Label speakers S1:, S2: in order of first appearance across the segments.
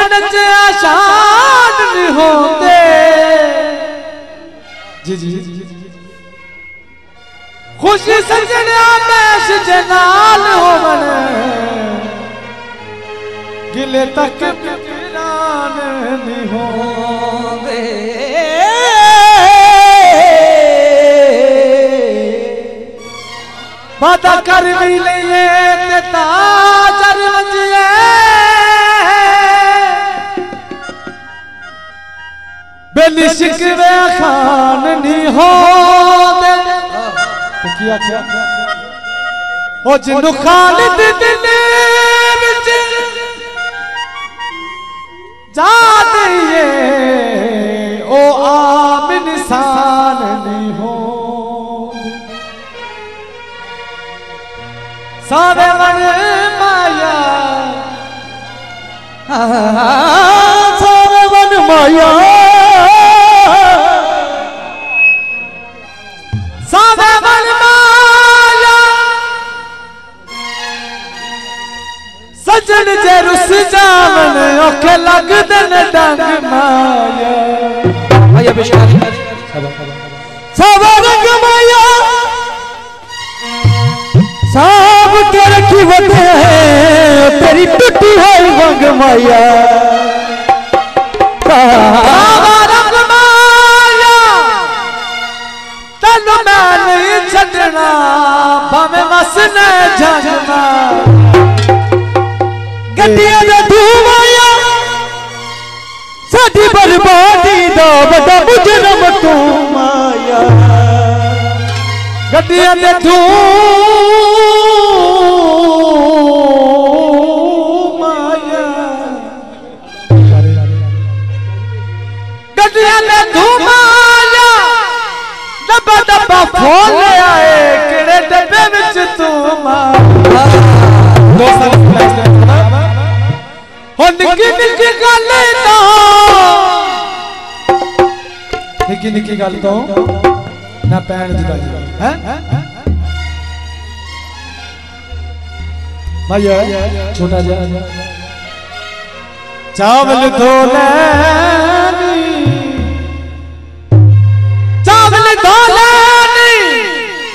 S1: आखन च आशान नहीं होते जी जी खुशी सजने आमेश जनाल होवन गिले तक फिरान नहीं होंगे वादा कर भी लिए ते ताजर वजिए बेली शिकवे खान नहीं होंदे तो किया क्या ओ जिन्नू खालिद दिल विच जा दिए ओ आम इंसान नहीं हो सावे मन माया सावे मन माया सावे मन माया सजन जे रुस जावन ओखे लग दन डंग माया माया बिशाल सावे रंग माया साब के रखी होते हैं तेरी टूटी है वंग माया रंग माया तन मैं नहीं छड़ना भावे मसने झगना गड्डियां दे धुआं साडी बर्बादी दा बड़ा मुजरम तू माया गड्डियां दे माया गड्डियां दे माया डब्बा डब्बा फोन आए किड़े डब्बे विच तू माया हो निक्की निक्की गल तो निक्की निक्की गल तो ना पैन जुदाई है माया छोटा जा चावल धोलानी चावल धोलानी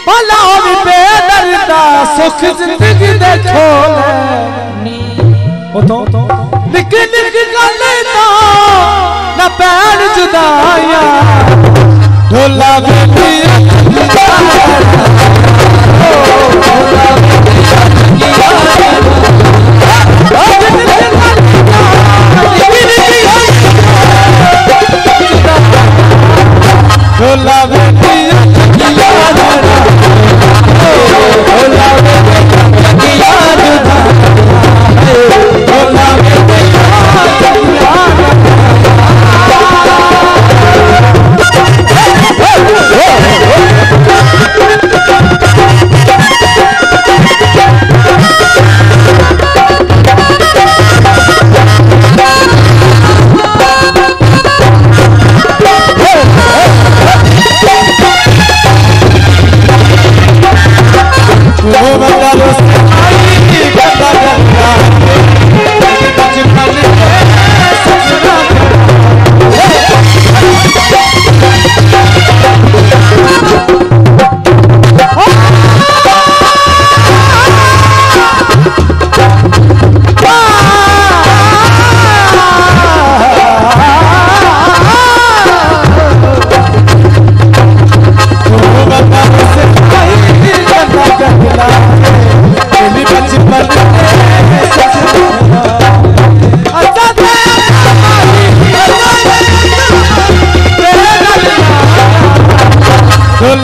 S1: भला भी बेदर्दा सुख जिंदगी दे छोलानी ओ तो निक्की निक्की गल तो ना पैन जुदाइया ढोला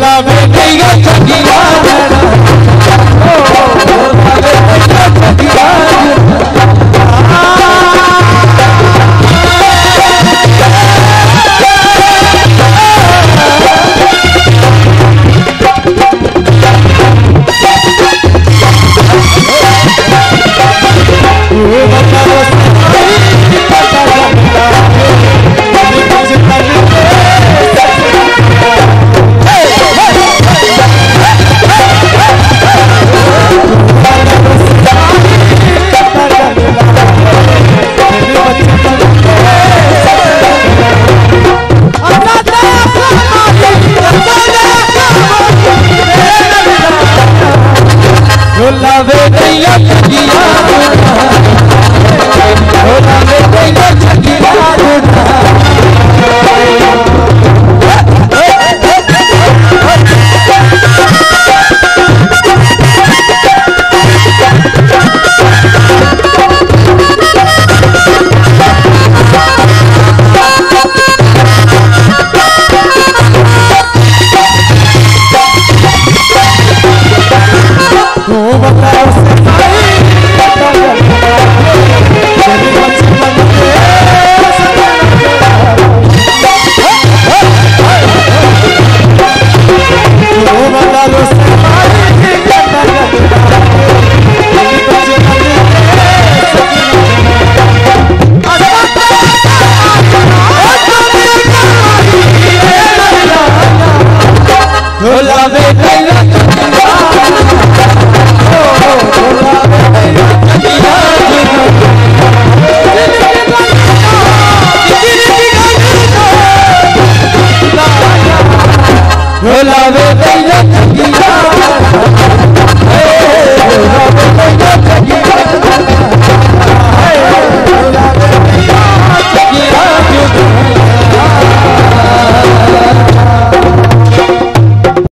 S1: love it.